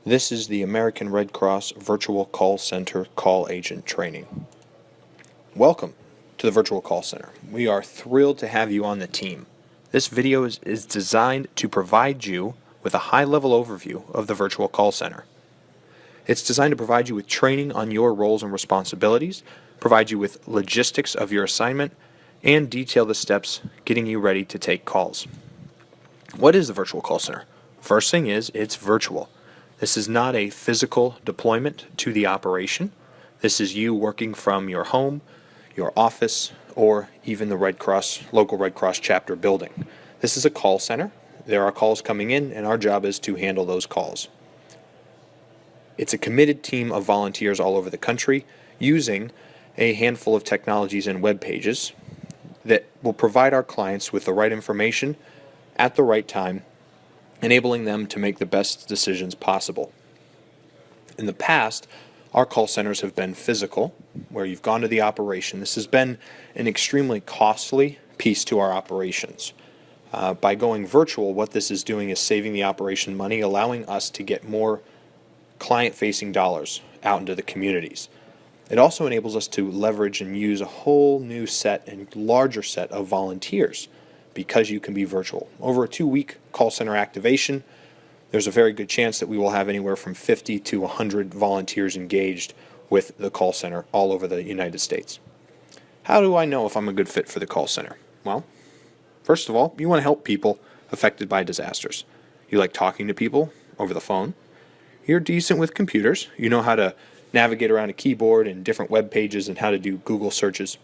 This is the American Red Cross Virtual Call Center Call Agent Training. Welcome to the Virtual Call Center. We are thrilled to have you on the team. This video is designed to provide you with a high-level overview of the Virtual Call Center. It's designed to provide you with training on your roles and responsibilities, provide you with logistics of your assignment, and detail the steps getting you ready to take calls. What is the Virtual Call Center? First thing is, it's virtual. This is not a physical deployment to the operation. This is you working from your home, your office, or even the local Red Cross chapter building. This is a call center. There are calls coming in, and our job is to handle those calls. It's a committed team of volunteers all over the country using a handful of technologies and web pages that will provide our clients with the right information at the right time, enabling them to make the best decisions possible. In the past, our call centers have been physical, where you've gone to the operation. This has been an extremely costly piece to our operations. By going virtual, what this is doing is saving the operation money, allowing us to get more client-facing dollars out into the communities. It also enables us to leverage and use a whole new set and larger set of volunteers because you can be virtual. Over a 2-week call center activation, there's a very good chance that we will have anywhere from 50 to 100 volunteers engaged with the call center all over the United States. How do I know if I'm a good fit for the call center? Well, first of all, you want to help people affected by disasters. You like talking to people over the phone. You're decent with computers. You know how to navigate around a keyboard and different web pages and how to do Google searches.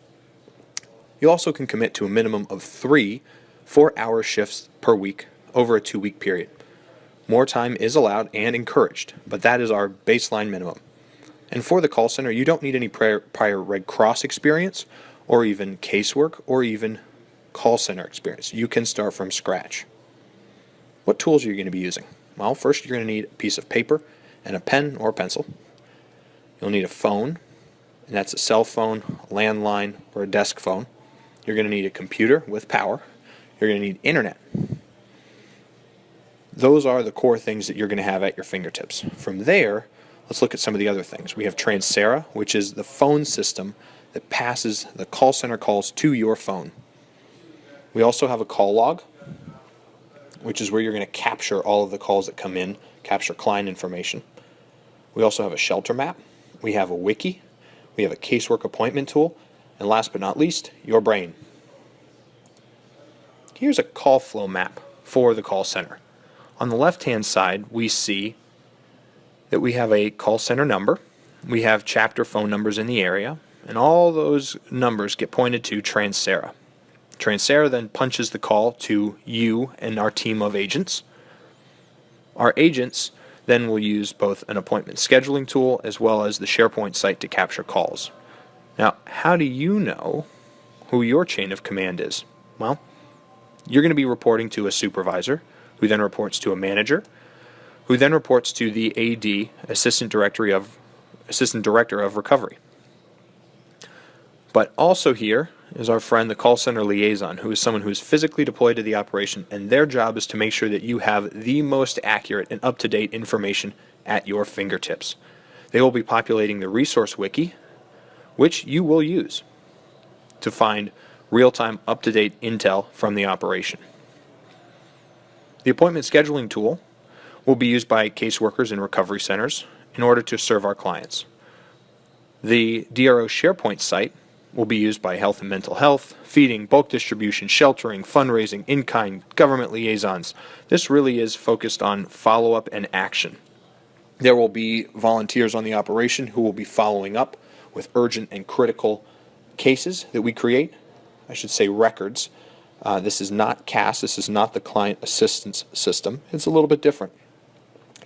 You also can commit to a minimum of 3 4-hour shifts per week over a 2-week period. More time is allowed and encouraged, but that is our baseline minimum. And for the call center, you don't need any prior Red Cross experience or even casework or even call center experience. You can start from scratch. What tools are you going to be using? Well, first you're going to need a piece of paper and a pen or pencil. You'll need a phone, and that's a cell phone, a landline, or a desk phone. You're going to need a computer with power. You're going to need internet. Those are the core things that you're going to have at your fingertips. From there, let's look at some of the other things. We have Transcera, which is the phone system that passes the call center calls to your phone. We also have a call log, which is where you're going to capture all of the calls that come in, capture client information. We also have a shelter map. We have a wiki. We have a casework appointment tool. And last but not least, your brain. Here's a call flow map for the call center. On the left-hand side, we see that we have a call center number. We have chapter phone numbers in the area, and all those numbers get pointed to Transcera. Transcera then punches the call to you and our team of agents. Our agents then will use both an appointment scheduling tool as well as the SharePoint site to capture calls. Now, how do you know who your chain of command is? Well, you're going to be reporting to a supervisor, who then reports to a manager, who then reports to the AD, Assistant Director of Recovery. But also here is our friend, the call center liaison, who is someone who is physically deployed to the operation, and their job is to make sure that you have the most accurate and up-to-date information at your fingertips. They will be populating the resource wiki, which you will use to find real-time, up-to-date intel from the operation. The appointment scheduling tool will be used by caseworkers in recovery centers in order to serve our clients. The DRO SharePoint site will be used by health and mental health, feeding, bulk distribution, sheltering, fundraising, in-kind, government liaisons. This really is focused on follow-up and action. There will be volunteers on the operation who will be following up with urgent and critical cases that we create. I should say records. This is not CAS. This is not the client assistance system. It's a little bit different.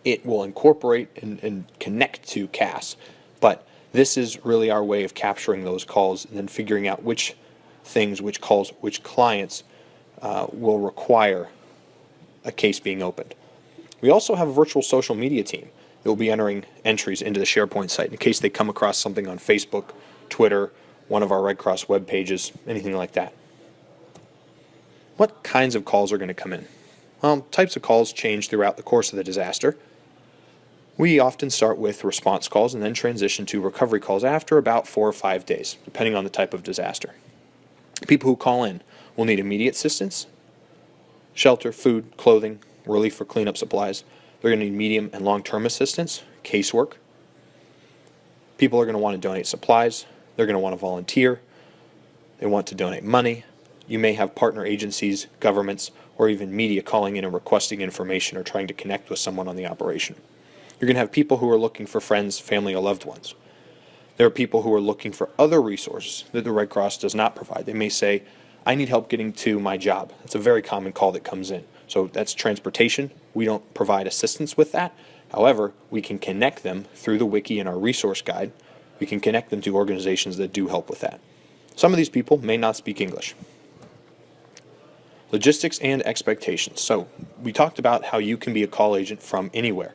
It will incorporate and connect to CAS, but this is really our way of capturing those calls and then figuring out which things, which calls, which clients will require a case being opened. We also have a virtual social media team that will be entering entries into the SharePoint site in case they come across something on Facebook, Twitter, one of our Red Cross web pages, anything like that. What kinds of calls are going to come in? Types of calls change throughout the course of the disaster. We often start with response calls and then transition to recovery calls after about 4 or 5 days, depending on the type of disaster. People who call in will need immediate assistance, shelter, food, clothing, relief for cleanup supplies. They're going to need medium and long-term assistance, casework. People are going to want to donate supplies. They're going to want to volunteer. They want to donate money. You may have partner agencies, governments, or even media calling in and requesting information or trying to connect with someone on the operation. You're going to have people who are looking for friends, family, or loved ones. There are people who are looking for other resources that the Red Cross does not provide. They may say, I need help getting to my job. That's a very common call that comes in. So that's transportation. We don't provide assistance with that. However, we can connect them through the wiki and our resource guide. We can connect them to organizations that do help with that. Some of these people may not speak English. Logistics and expectations. So we talked about how you can be a call agent from anywhere.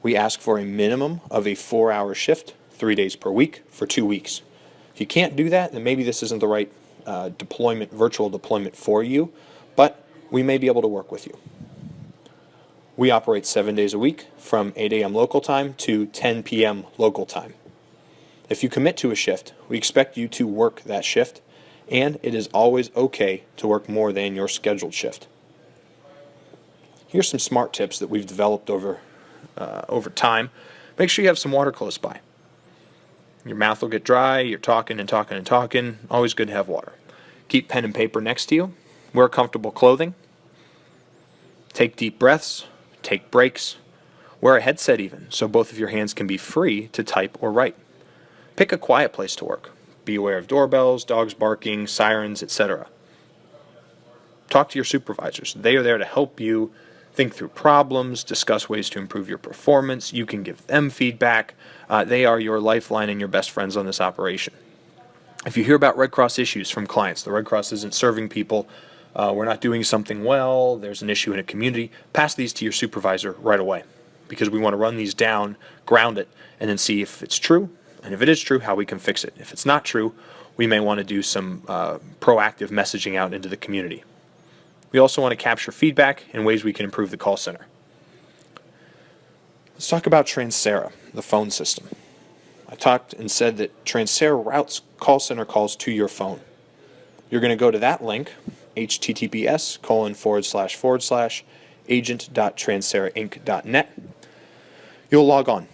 We ask for a minimum of a 4-hour shift, 3 days per week, for 2 weeks. If you can't do that, then maybe this isn't the right virtual deployment for you, but we may be able to work with you. We operate 7 days a week from 8 a.m. local time to 10 p.m. local time. If you commit to a shift, we expect you to work that shift, and it is always okay to work more than your scheduled shift. Here's some smart tips that we've developed over time. Make sure you have some water close by. Your mouth will get dry, you're talking and talking and talking. Always good to have water. Keep pen and paper next to you. Wear comfortable clothing. Take deep breaths. Take breaks. Wear a headset even, so both of your hands can be free to type or write. Pick a quiet place to work. Be aware of doorbells, dogs barking, sirens, etc. Talk to your supervisors. They are there to help you think through problems, discuss ways to improve your performance. You can give them feedback. They are your lifeline and your best friends on this operation. If you hear about Red Cross issues from clients, the Red Cross isn't serving people, we're not doing something well, there's an issue in a community, pass these to your supervisor right away, because we want to run these down, ground it, and then see if it's true, and if it is true, how we can fix it. If it's not true, we may want to do some proactive messaging out into the community. We also want to capture feedback and ways we can improve the call center. Let's talk about Transcera, the phone system. I talked and said that Transcera routes call center calls to your phone. You're going to go to that link, https:// You'll log on.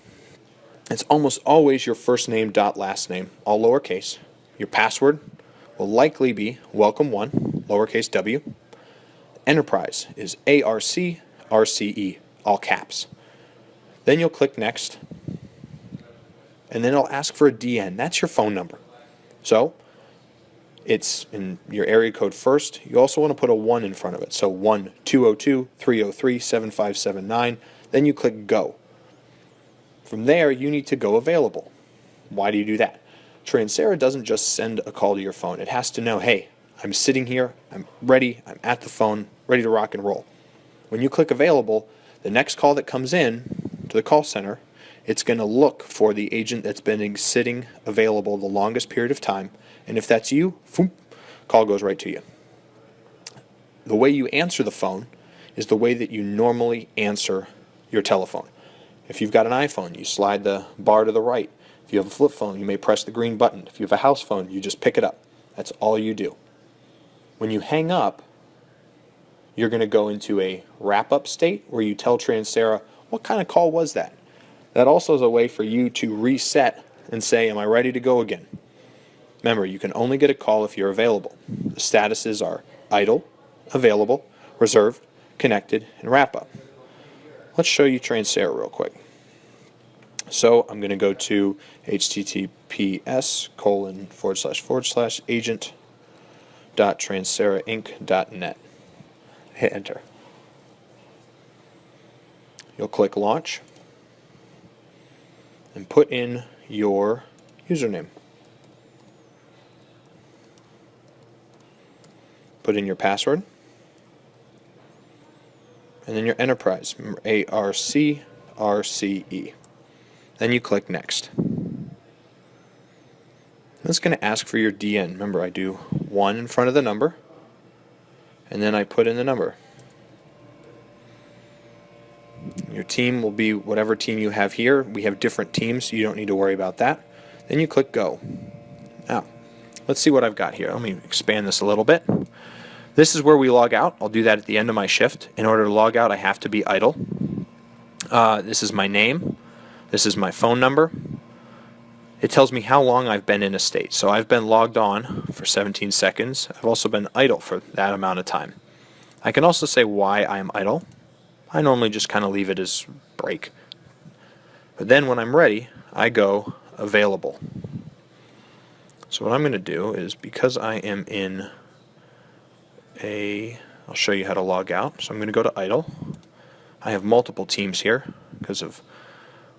It's almost always your first name dot last name, all lowercase. Your password will likely be welcome1, lowercase w. Enterprise is ARCRCE, all caps. Then you'll click next, and then it'll ask for a DN. That's your phone number. So it's in your area code first. You also want to put a 1 in front of it. So 1-202-303-7579. Then you click go. From there, you need to go available. Why do you do that? Transcera doesn't just send a call to your phone. It has to know, hey, I'm sitting here, I'm ready, I'm at the phone, ready to rock and roll. When you click available, the next call that comes in to the call center, it's going to look for the agent that's been sitting available the longest period of time, and if that's you, call goes right to you. The way you answer the phone is the way that you normally answer your telephone. If you've got an iPhone, you slide the bar to the right. If you have a flip phone, you may press the green button. If you have a house phone, you just pick it up. That's all you do. When you hang up, you're going to go into a wrap-up state where you tell Transcera, what kind of call was that? That also is a way for you to reset and say, am I ready to go again? Remember, you can only get a call if you're available. The statuses are idle, available, reserved, connected, and wrap-up. Let's show you Transcera real quick. So I'm going to go to https://agent.transcerainc.net. Hit enter. You'll click launch and put in your username. Put in your password. And then your enterprise, remember, ARCRCE. Then you click next. It's going to ask for your DN. Remember, I do 1 in front of the number, and then I put in the number. Your team will be whatever team you have here. We have different teams, so you don't need to worry about that. Then you click Go. Now, let's see what I've got here. Let me expand this a little bit. This is where we log out. I'll do that at the end of my shift. In order to log out, I have to be idle. This is my name. This is my phone number. It tells me how long I've been in a state. So I've been logged on for 17 seconds. I've also been idle for that amount of time. I can also say why I'm idle. I normally just kind of leave it as break. But then when I'm ready, I go available. So what I'm going to do is, because I am in I'll show you how to log out. So I'm going to go to idle. I have multiple teams here because of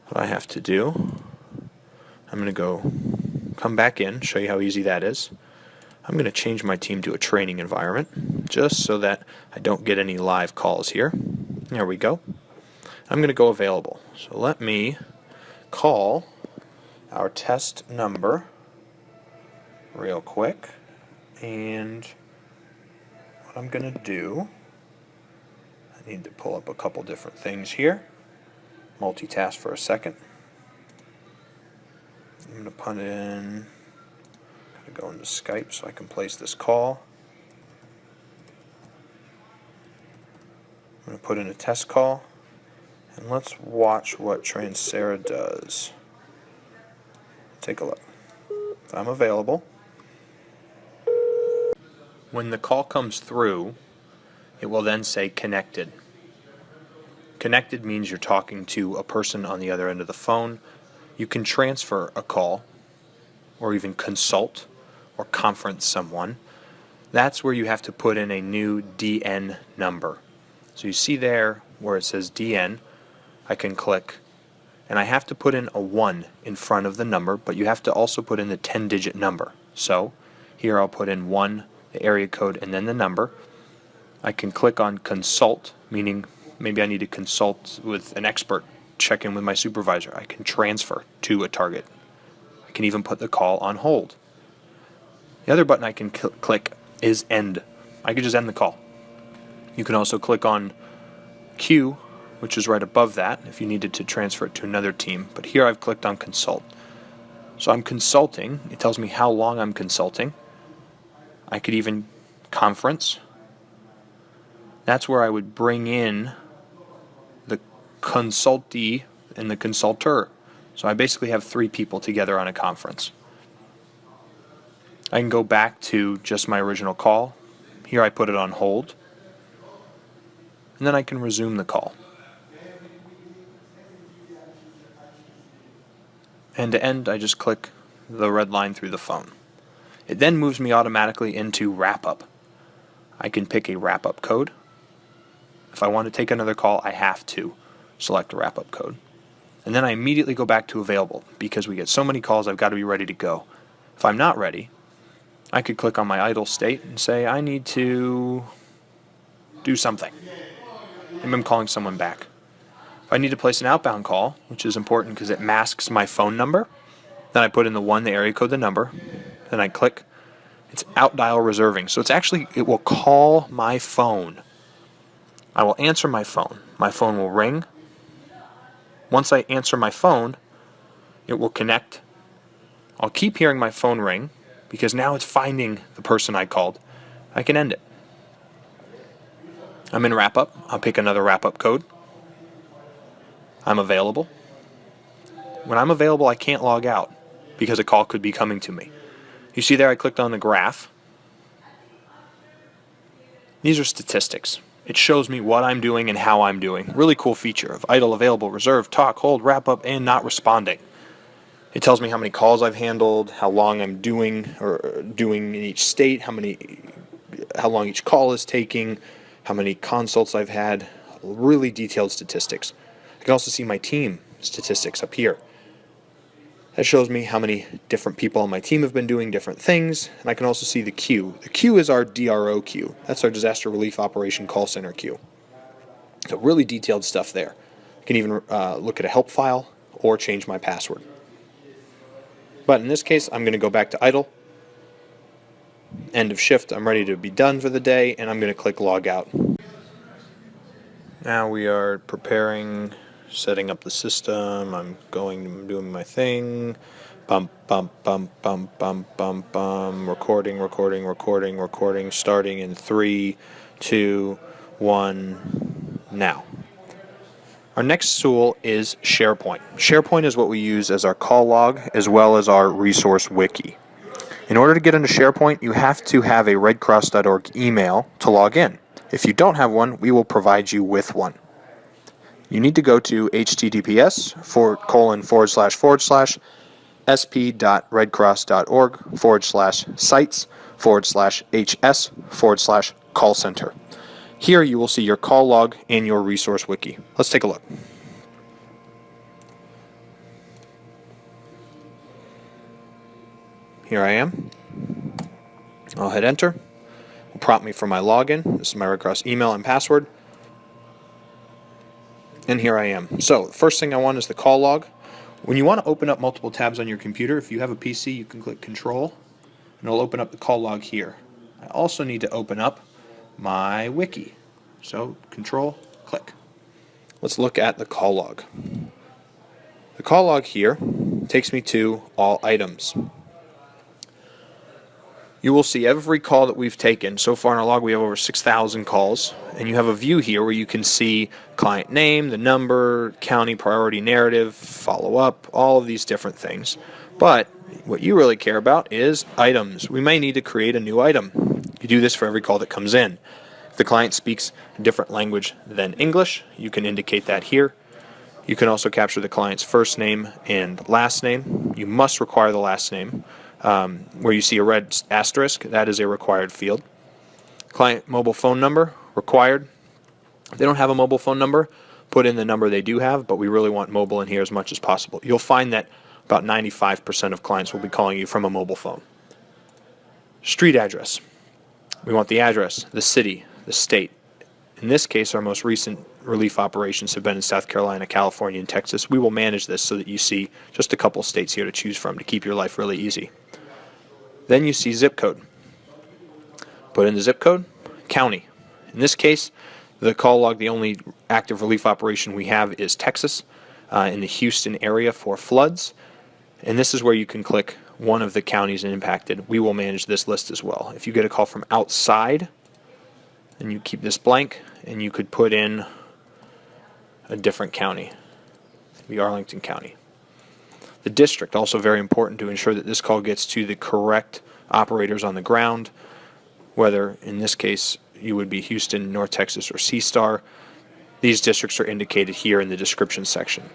what I have to do. I'm going to come back in, show you how easy that is. I'm going to change my team to a training environment just so that I don't get any live calls here. There we go. I'm going to go available. So let me call our test number real quick. And what I'm going to do, I need to pull up a couple different things here. Multitask for a second. I'm going to put in, go into Skype so I can place this call. I'm going to put in a test call, and let's watch what Transera does. Take a look. If I'm available. When the call comes through, it will then say connected. Connected means you're talking to a person on the other end of the phone. You can transfer a call, or even consult, or conference someone. That's where you have to put in a new DN number. So you see there where it says DN, I can click, and I have to put in a 1 in front of the number, but you have to also put in the 10-digit number. So here I'll put in 1, the area code, and then the number. I can click on consult, meaning maybe I need to consult with an expert, check in with my supervisor. I can transfer to a target. I can even put the call on hold. The other button I can click is end. I can just end the call. You can also click on queue, which is right above that, if you needed to transfer it to another team. But here I've clicked on consult. So I'm consulting. It tells me how long I'm consulting. I could even conference. That's where I would bring in the consultee and the consulter. So I basically have 3 people together on a conference. I can go back to just my original call. Here I put it on hold. And then I can resume the call. And to end, I just click the red line through the phone. It then moves me automatically into wrap-up. I can pick a wrap-up code. If I want to take another call, I have to select a wrap-up code. And then I immediately go back to available, because we get so many calls, I've got to be ready to go. If I'm not ready, I could click on my idle state and say, I need to do something. Maybe I'm calling someone back. If I need to place an outbound call, which is important because it masks my phone number, then I put in the 1, the area code, the number, then I click. It's out dial reserving. So it will call my phone. I will answer my phone. My phone will ring. Once I answer my phone, it will connect. I'll keep hearing my phone ring because now it's finding the person I called. I can end it. I'm in wrap-up. I'll pick another wrap-up code. I'm available. When I'm available, I can't log out because a call could be coming to me. You see there I clicked on the graph. These are statistics. It shows me what I'm doing and how I'm doing. Really cool feature of idle, available, reserve, talk, hold, wrap-up, and not responding. It tells me how many calls I've handled, how long I'm doing in each state, how long each call is taking, how many consults I've had. Really detailed statistics. I can also see my team statistics up here. That shows me how many different people on my team have been doing different things, and I can also see the queue. The queue is our DRO queue. That's our Disaster Relief Operation Call Center queue. So really detailed stuff there. I can even look at a help file or change my password. But in this case, I'm going to go back to idle. End of shift. I'm ready to be done for the day, and I'm going to click log out. Now we are preparing, setting up the system. I'm doing my thing. Bump, bump, bump, bump, bump, bump, bump. Recording. Starting in 3, 2, 1, now. Our next tool is SharePoint. SharePoint is what we use as our call log as well as our resource wiki. In order to get into SharePoint, you have to have a redcross.org email to log in. If you don't have one, we will provide you with one. You need to go to https://sp.redcross.org/sites/hs/call center. Here you will see your call log and your resource wiki. Let's take a look. Here I am. I'll hit enter. It'll prompt me for my login. This is my Red Cross email and password. And here I am. So the first thing I want is the call log. When you want to open up multiple tabs on your computer, if you have a PC, you can click Control, and it'll open up the call log here. I also need to open up my wiki. So Control, click. Let's look at the call log. The call log here takes me to all items. You will see every call that we've taken. So far in our log we have over 6,000 calls, and you have a view here where you can see client name, the number, county priority narrative, follow-up, all of these different things. But what you really care about is items. We may need to create a new item. You do this for every call that comes in. If the client speaks a different language than English, you can indicate that here. You can also capture the client's first name and last name. You must require the last name. Where you see a red asterisk, that is a required field. Client mobile phone number, required. If they don't have a mobile phone number, put in the number they do have, but we really want mobile in here as much as possible. You'll find that about 95% of clients will be calling you from a mobile phone. Street address. We want the address, the city, the state. In this case, our most recent relief operations have been in South Carolina, California, and Texas. We will manage this so that you see just a couple states here to choose from to keep your life really easy. Then you see zip code. Put in the zip code, county. In this case, the call log, the only active relief operation we have is Texas, in the Houston area for floods. And this is where you can click one of the counties impacted. We will manage this list as well. If you get a call from outside, then you keep this blank, and you could put in a different county, the Arlington County. The district, also very important to ensure that this call gets to the correct operators on the ground, whether in this case you would be Houston, North Texas, or C-Star. These districts are indicated here in the description section.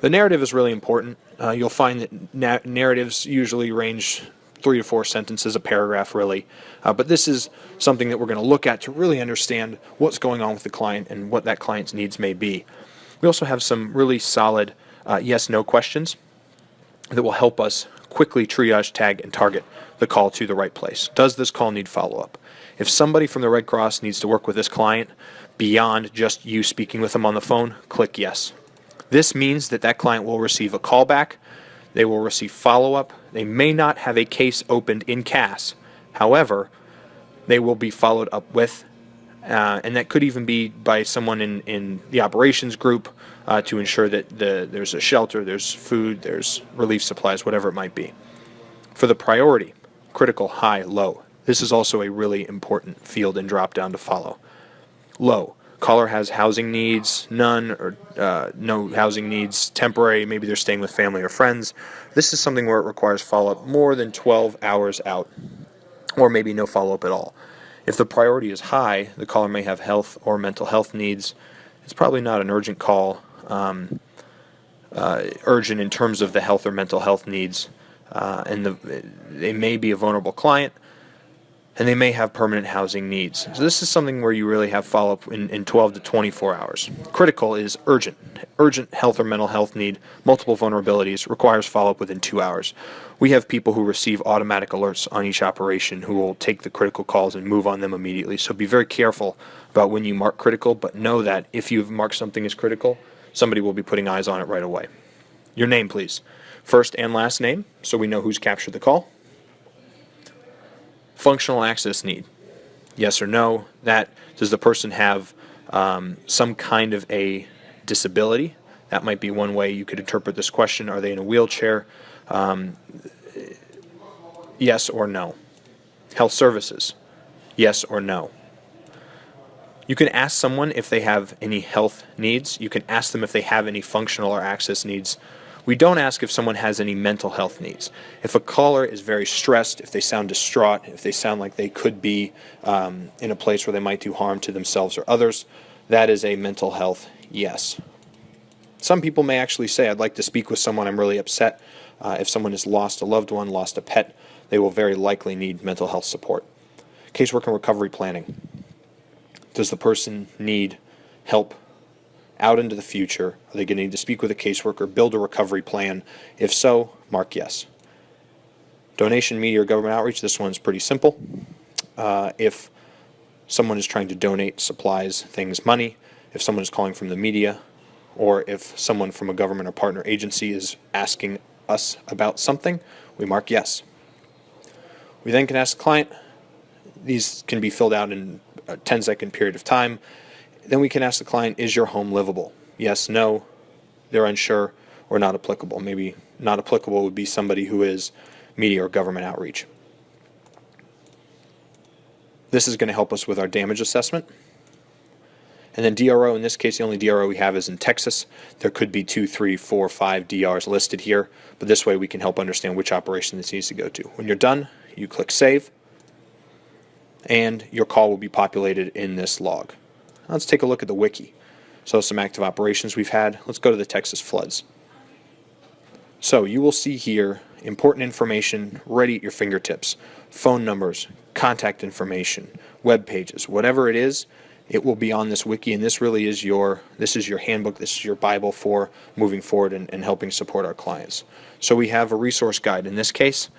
The narrative is really important. You'll find that narratives usually range 3 to 4 sentences, a paragraph really. But this is something that we're going to look at to really understand what's going on with the client and what that client's needs may be. We also have some really solid yes-no questions that will help us quickly triage, tag, and target the call to the right place. Does this call need follow-up? If somebody from the Red Cross needs to work with this client beyond just you speaking with them on the phone, click yes. This means that that client will receive a callback, they will receive follow-up, they may not have a case opened in CAS, however, they will be followed up with, and that could even be by someone in the operations group to ensure that there's a shelter, there's food, there's relief supplies, whatever it might be. For the priority, critical, high, low, this is also a really important field and drop down to follow. Low, caller has housing needs, none, or no housing needs, temporary, maybe they're staying with family or friends. This is something where it requires follow-up more than 12 hours out, or maybe no follow-up at all. If the priority is high, the caller may have health or mental health needs. It's probably not an urgent call, urgent in terms of the health or mental health needs, and they may be a vulnerable client, and they may have permanent housing needs. So this is something where you really have follow-up in 12 to 24 hours. Critical is urgent. Urgent health or mental health need, multiple vulnerabilities, requires follow-up within 2 hours. We have people who receive automatic alerts on each operation who will take the critical calls and move on them immediately. So be very careful about when you mark critical, but know that if you've marked something as critical, somebody will be putting eyes on it right away. Your name, please. First and last name, so we know who's captured the call. Functional access need. Yes or no. That, does the person have some kind of a disability. That might be one way you could interpret this question. Are they in a wheelchair? Yes or no. Health services. Yes or no. You can ask someone if they have any health needs. You can ask them if they have any functional or access needs. We don't ask if someone has any mental health needs. If a caller is very stressed, if they sound distraught, if they sound like they could be in a place where they might do harm to themselves or others, that is a mental health yes. Some people may actually say, I'd like to speak with someone, I'm really upset. If someone has lost a loved one, lost a pet, they will very likely need mental health support. Casework and recovery planning. Does the person need help out into the future? Are they going to need to speak with a caseworker, build a recovery plan? If so, mark yes. Donation, media, or government outreach, this one's pretty simple. If someone is trying to donate supplies, things, money, if someone is calling from the media, or if someone from a government or partner agency is asking us about something, we mark yes. We then can ask the client. These can be filled out in a 10-second period of time. Then we can ask the client, is your home livable? Yes, no, they're unsure, or not applicable. Maybe not applicable would be somebody who is media or government outreach. This is going to help us with our damage assessment. And then DRO, in this case, the only DRO we have is in Texas. There could be 2, 3, 4, 5 DRs listed here, but this way we can help understand which operation this needs to go to. When you're done, you click Save, and your call will be populated in this log. Let's take a look at the wiki. So some active operations we've had. Let's go to the Texas floods. So you will see here important information ready at your fingertips. Phone numbers, contact information, web pages, whatever it is, it will be on this wiki, and this really is your handbook, this is your Bible for moving forward and helping support our clients. So we have a resource guide. In this case,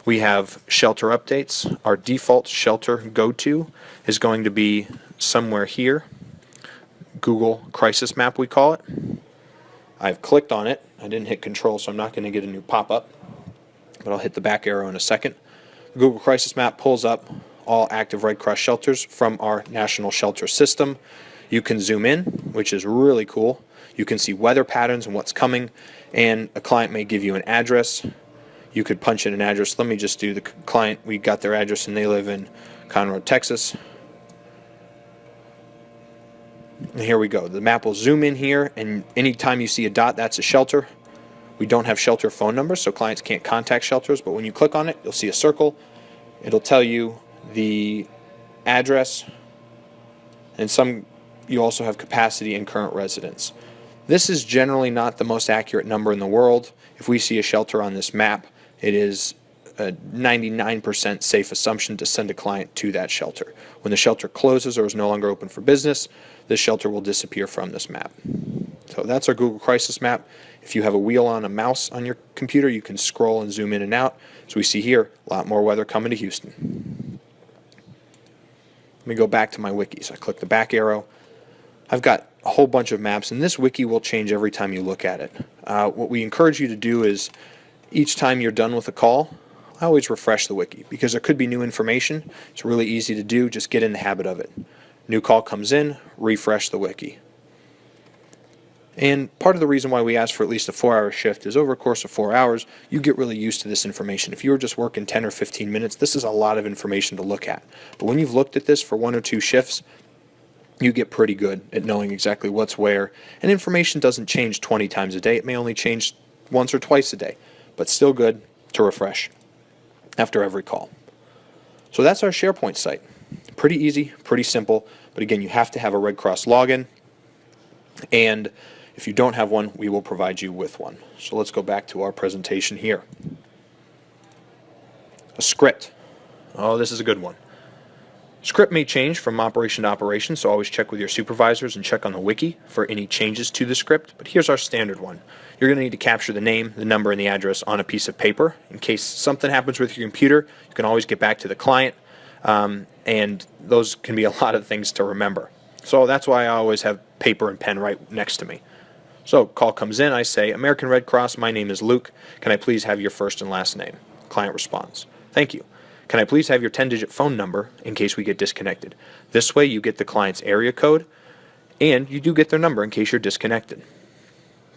we have shelter updates. Our default shelter go-to is going to be somewhere here. Google Crisis Map, we call it. I've clicked on it. I didn't hit Control, so I'm not going to get a new pop-up, but I'll hit the back arrow in a second. The Google Crisis Map pulls up all active Red Cross shelters from our national shelter system. You can zoom in, which is really cool. You can see weather patterns and what's coming, and a client may give you an address. You could punch in an address. Let me just do the client. We got their address, and they live in Conroe, Texas. And here we go. The map will zoom in here, and anytime you see a dot, that's a shelter. We don't have shelter phone numbers, so clients can't contact shelters, but when you click on it, you'll see a circle. It'll tell you the address, and you also have capacity and current residents. This is generally not the most accurate number in the world. If we see a shelter on this map, it is a 99% safe assumption to send a client to that shelter. When the shelter closes or is no longer open for business, this shelter will disappear from this map. So that's our Google Crisis Map. If you have a wheel on a mouse on your computer, you can scroll and zoom in and out. So we see here, a lot more weather coming to Houston. Let me go back to my wiki. So I click the back arrow. I've got a whole bunch of maps, and this wiki will change every time you look at it. What we encourage you to do is each time you're done with a call, I always refresh the wiki because there could be new information. It's really easy to do. Just get in the habit of it. New call comes in, refresh the wiki. And part of the reason why we ask for at least a 4-hour shift is over a course of 4 hours, you get really used to this information. If you were just working 10 or 15 minutes, this is a lot of information to look at. But when you've looked at this for 1 or 2 shifts, you get pretty good at knowing exactly what's where. And information doesn't change 20 times a day. It may only change once or twice a day, but still good to refresh after every call. So that's our SharePoint site. Pretty easy, pretty simple, but again, you have to have a Red Cross login, and if you don't have one, we will provide you with one. So let's go back to our presentation here. A script. Oh, this is a good one. Script may change from operation to operation, so always check with your supervisors and check on the wiki for any changes to the script, but here's our standard one. You're going to need to capture the name, the number, and the address on a piece of paper. In case something happens with your computer, you can always get back to the client, and those can be a lot of things to remember. So that's why I always have paper and pen right next to me. So call comes in, I say, American Red Cross, my name is Luke. Can I please have your first and last name? Client responds, thank you. Can I please have your 10-digit phone number in case we get disconnected? This way you get the client's area code, And you do get their number in case you're disconnected.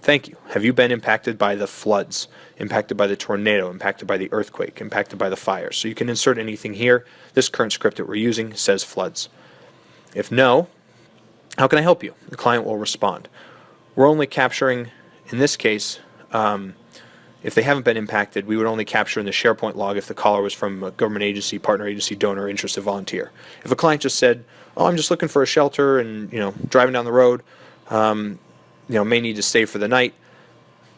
Thank you. Have you been impacted by the floods, impacted by the tornado, impacted by the earthquake, impacted by the fire? So you can insert anything here. This current script that we're using says floods. If no, how can I help you? The client will respond. We're only capturing, in this case, if they haven't been impacted, we would only capture in the SharePoint log if the caller was from a government agency, partner agency, donor, interested volunteer. If a client just said, "Oh, I'm just looking for a shelter and driving down the road, may need to stay for the night,"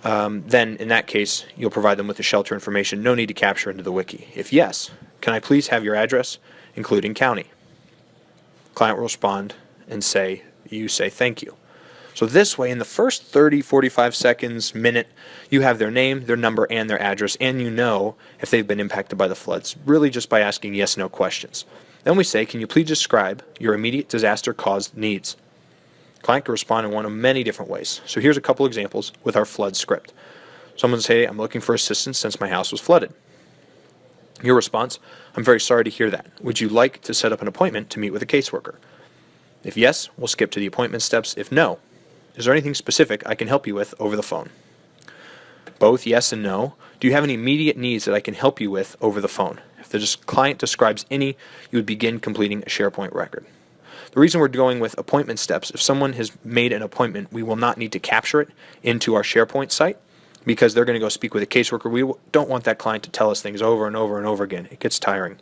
then in that case you'll provide them with the shelter information. No need to capture into the wiki. If yes, can I please have your address, including county? Client will respond and you say thank you. So this way, in the first 30, 45 seconds, minute, you have their name, their number, and their address, and you know if they've been impacted by the floods, really just by asking yes/no questions. Then we say, can you please describe your immediate disaster-caused needs? Client can respond in one of many different ways. So here's a couple examples with our flood script. Someone will say, I'm looking for assistance since my house was flooded. Your response, I'm very sorry to hear that. Would you like to set up an appointment to meet with a caseworker? If yes, we'll skip to the appointment steps. If no, is there anything specific I can help you with over the phone? Both yes and no. Do you have any immediate needs that I can help you with over the phone? If the client describes any, you would begin completing a SharePoint record. The reason we're going with appointment steps, if someone has made an appointment, we will not need to capture it into our SharePoint site because they're going to go speak with a caseworker. We don't want that client to tell us things over and over and over again. It gets tiring.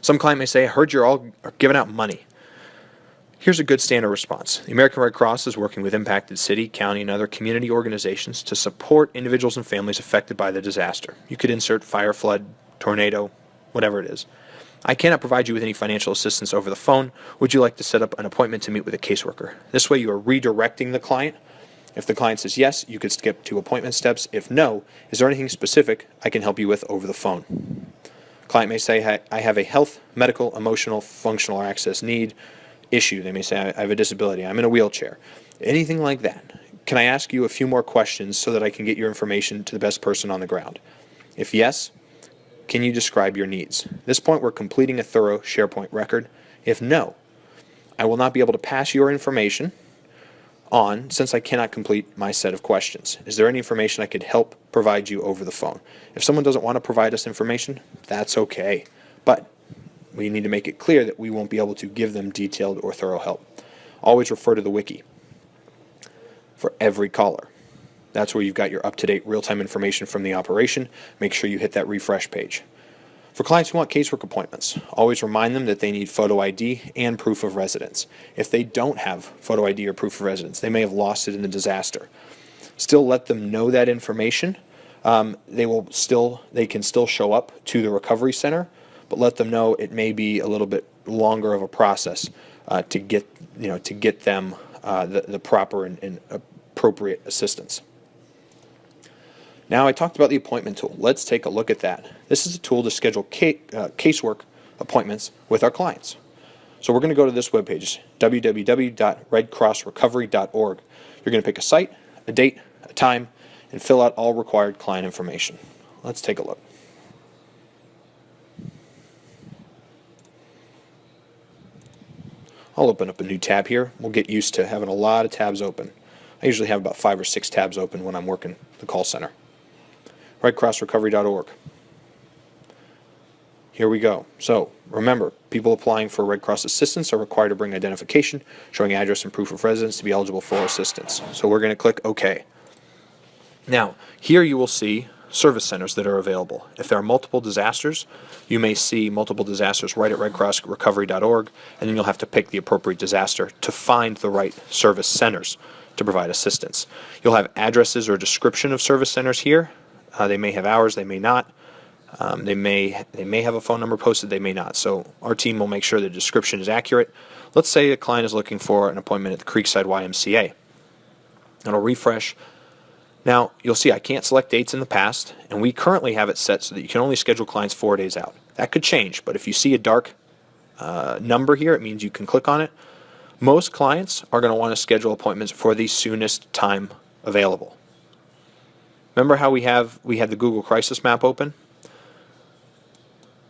Some client may say, I heard you're all giving out money. Here's a good standard response. The American Red Cross is working with impacted city, county, and other community organizations to support individuals and families affected by the disaster. You could insert fire, flood, tornado, whatever it is. I cannot provide you with any financial assistance over the phone. Would you like to set up an appointment to meet with a caseworker? This way you are redirecting the client. If the client says yes, you could skip to appointment steps. If no, is there anything specific I can help you with over the phone? Client may say, I have a health, medical, emotional, functional, or access need, issue. They may say, I have a disability, I'm in a wheelchair. Anything like that. Can I ask you a few more questions so that I can get your information to the best person on the ground? If yes, can you describe your needs? At this point, we're completing a thorough SharePoint record. If no, I will not be able to pass your information on since I cannot complete my set of questions. Is there any information I could help provide you over the phone? If someone doesn't want to provide us information, that's okay. But we need to make it clear that we won't be able to give them detailed or thorough help. Always refer to the wiki for every caller. That's where you've got your up-to-date real-time information from the operation. Make sure you hit that refresh page. For clients who want casework appointments, always remind them that they need photo ID and proof of residence. If they don't have photo ID or proof of residence, they may have lost it in the disaster. Still let them know that information. They can still show up to the recovery center, but let them know it may be a little bit longer of a process to get them the proper and appropriate assistance. Now I talked about the appointment tool. Let's take a look at that. This is a tool to schedule casework appointments with our clients. So we're going to go to this webpage, www.redcrossrecovery.org. You're going to pick a site, a date, a time, and fill out all required client information. Let's take a look. I'll open up a new tab here. We'll get used to having a lot of tabs open. I usually have about 5 or 6 tabs open when I'm working the call center. RedCrossRecovery.org. Here we go. So remember, people applying for Red Cross assistance are required to bring identification, showing address and proof of residence to be eligible for assistance. So we're going to click OK. Now, here you will see service centers that are available. If there are multiple disasters, you may see multiple disasters right at redcrossrecovery.org, and then you'll have to pick the appropriate disaster to find the right service centers to provide assistance. You'll have addresses or description of service centers here. They may have hours, they may not. They may have a phone number posted, they may not. So our team will make sure the description is accurate. Let's say a client is looking for an appointment at the Creekside YMCA. It'll refresh. Now, you'll see I can't select dates in the past, and we currently have it set so that you can only schedule clients 4 days out. That could change, but if you see a dark number here, it means you can click on it. Most clients are going to want to schedule appointments for the soonest time available. Remember how we had the Google Crisis Map open?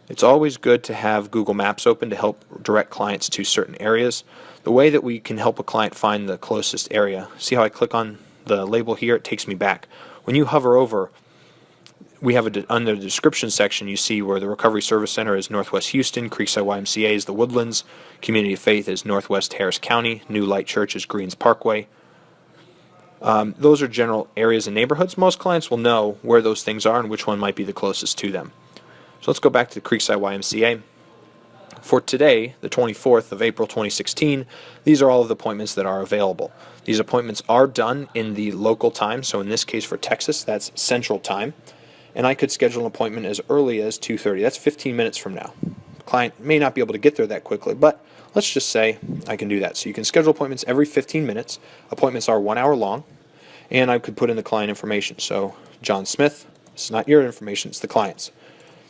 It's always good to have Google Maps open to help direct clients to certain areas. The way that we can help a client find the closest area, see how I click on the label here, it takes me back. When you hover over, we have under the description section, you see where the Recovery Service Center is Northwest Houston, Creekside YMCA is the Woodlands, Community of Faith is Northwest Harris County, New Light Church is Greens Parkway. Those are general areas and neighborhoods. Most clients will know where those things are and which one might be the closest to them. So let's go back to the Creekside YMCA. For today, the 24th of April 2016, these are all of the appointments that are available. These appointments are done in the local time, so in this case for Texas, that's Central Time. And I could schedule an appointment as early as 2:30. That's 15 minutes from now. The client may not be able to get there that quickly, but let's just say I can do that. So you can schedule appointments every 15 minutes. Appointments are 1 hour long, and I could put in the client information. So John Smith, it's not your information, it's the client's.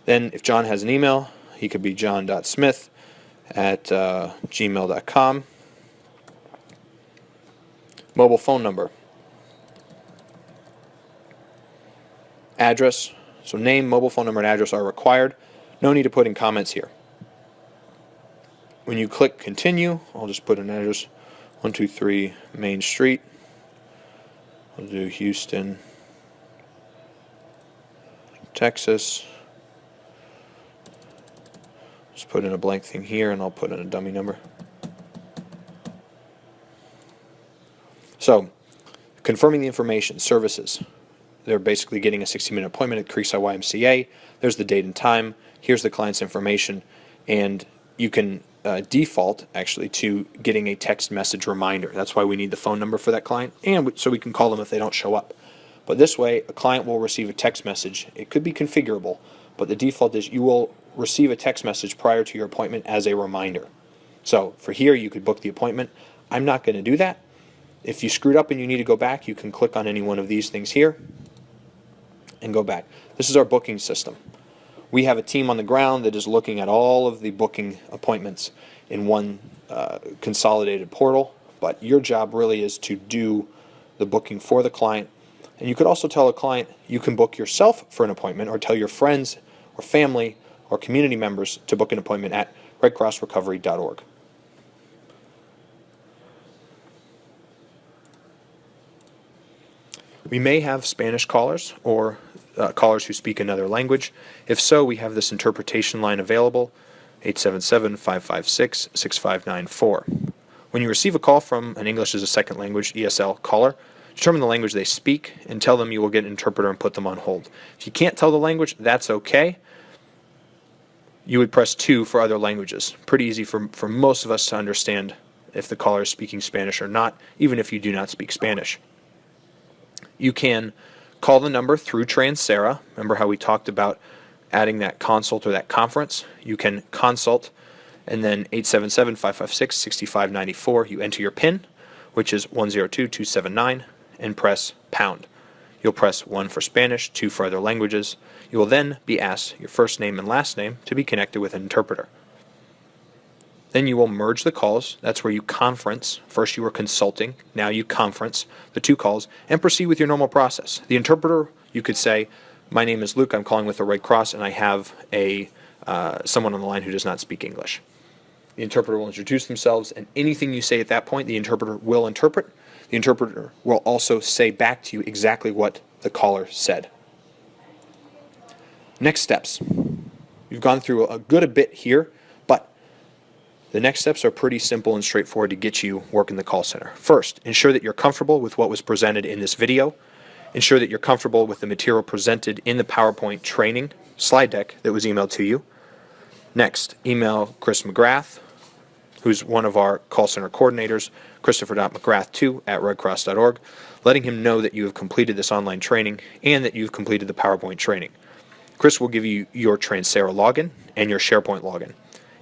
Then if John has an email, he could be john.smith@gmail.com. Mobile phone number. Address. So name, mobile phone number, and address are required. No need to put in comments here. When you click continue, I'll just put an address, 123 Main Street. I'll do Houston, Texas. Just put in a blank thing here, and I'll put in a dummy number. So, confirming the information, services. They're basically getting a 60-minute appointment at Creekside YMCA. There's the date and time. Here's the client's information. And you can default, actually, to getting a text message reminder. That's why we need the phone number for that client, and so we can call them if they don't show up. But this way, a client will receive a text message. It could be configurable, but the default is you will receive a text message prior to your appointment as a reminder. So for here, you could book the appointment. I'm not going to do that. If you screwed up and you need to go back, you can click on any one of these things here and go back. This is our booking system. We have a team on the ground that is looking at all of the booking appointments in one consolidated portal, but your job really is to do the booking for the client. And you could also tell a client you can book yourself for an appointment, or tell your friends or family or community members to book an appointment at redcrossrecovery.org. We may have Spanish callers or callers who speak another language. If so, we have this interpretation line available, 877-556-6594. When you receive a call from an English as a second language ESL caller, determine the language they speak and tell them you will get an interpreter and put them on hold. If you can't tell the language, that's okay. You would press 2 for other languages. Pretty easy for most of us to understand if the caller is speaking Spanish or not, even if you do not speak Spanish. You can call the number through Transera. Remember how we talked about adding that consult or that conference? You can consult, and then 877-556-6594. You enter your PIN, which is 102279, and press pound. You'll press 1 for Spanish, 2 for other languages. You will then be asked your first name and last name to be connected with an interpreter. Then you will merge the calls. That's where you conference. First you were consulting, now you conference the two calls and proceed with your normal process. The interpreter, you could say, my name is Luke, I'm calling with the Red Cross, and I have someone on the line who does not speak English. The interpreter will introduce themselves, and anything you say at that point, the interpreter will interpret. The interpreter will also say back to you exactly what the caller said. Next steps. We've gone through a bit here, but the next steps are pretty simple and straightforward to get you working the call center. First, ensure that you're comfortable with what was presented in this video. Ensure that you're comfortable with the material presented in the PowerPoint training slide deck that was emailed to you. Next, email Chris McGrath, who's one of our call center coordinators, christopher.mcgrath2@redcross.org, letting him know that you have completed this online training and that you've completed the PowerPoint training. Chris will give you your Transera login and your SharePoint login.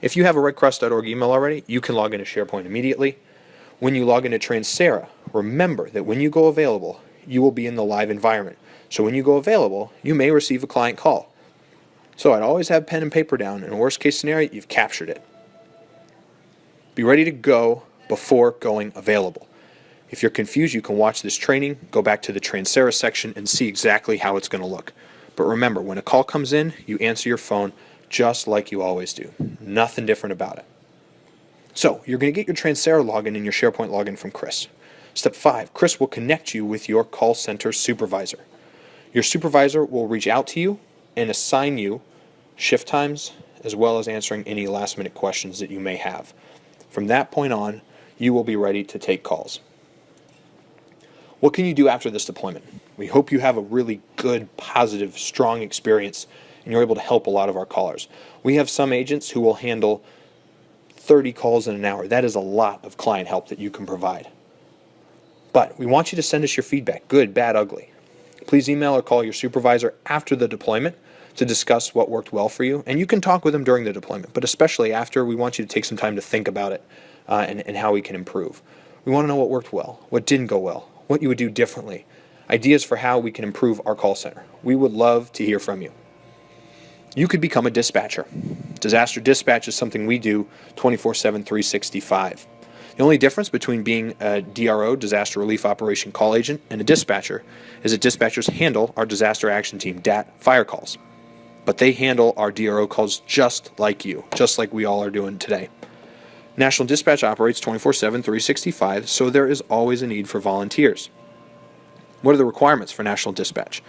If you have a redcross.org email already, you can log into SharePoint immediately. When you log into Transera, remember that when you go available, you will be in the live environment. So when you go available, you may receive a client call. So I'd always have pen and paper down. In a worst case scenario, you've captured it. Be ready to go before going available. If you're confused, you can watch this training, go back to the Transera section, and see exactly how it's going to look. But remember, when a call comes in, you answer your phone. just like you always do. Nothing different about it. So, you're going to get your Transera login and your SharePoint login from Chris. Step 5, Chris will connect you with your call center supervisor. Your supervisor will reach out to you and assign you shift times as well as answering any last-minute questions that you may have. From that point on, you will be ready to take calls. What can you do after this deployment? We hope you have a really good, positive, strong experience and you're able to help a lot of our callers. We have some agents who will handle 30 calls in an hour. That is a lot of client help that you can provide. But we want you to send us your feedback, good, bad, ugly. Please email or call your supervisor after the deployment to discuss what worked well for you. And you can talk with them during the deployment, but especially after, we want you to take some time to think about it and how we can improve. We want to know what worked well, what didn't go well, what you would do differently, ideas for how we can improve our call center. We would love to hear from you. You could become a dispatcher. Disaster dispatch is something we do 24/7, 365. The only difference between being a DRO, disaster relief operation call agent, and a dispatcher is that dispatchers handle our disaster action team, DAT, fire calls. But they handle our DRO calls just like you, just like we all are doing today. National Dispatch operates 24/7, 365, so there is always a need for volunteers. What are the requirements for National Dispatch?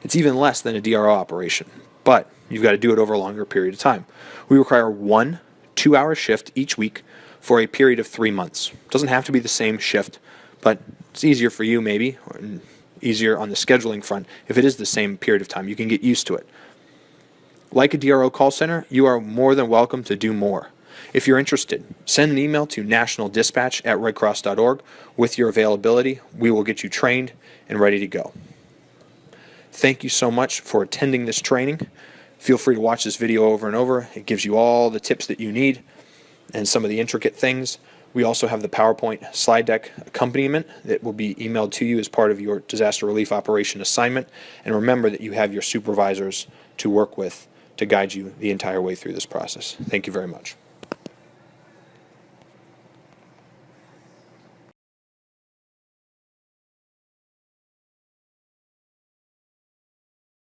It's even less than a DRO operation, but you've got to do it over a longer period of time. We require 1 2-hour shift each week for a period of 3 months. It doesn't have to be the same shift, but it's easier for you maybe, or easier on the scheduling front if it is the same period of time. You can get used to it. Like a DRO call center, you are more than welcome to do more. If you're interested, send an email to nationaldispatch@redcross.org with your availability. We will get you trained and ready to go. Thank you so much for attending this training. Feel free to watch this video over and over. It gives you all the tips that you need and some of the intricate things. We also have the PowerPoint slide deck accompaniment that will be emailed to you as part of your disaster relief operation assignment. And remember that you have your supervisors to work with to guide you the entire way through this process. Thank you very much.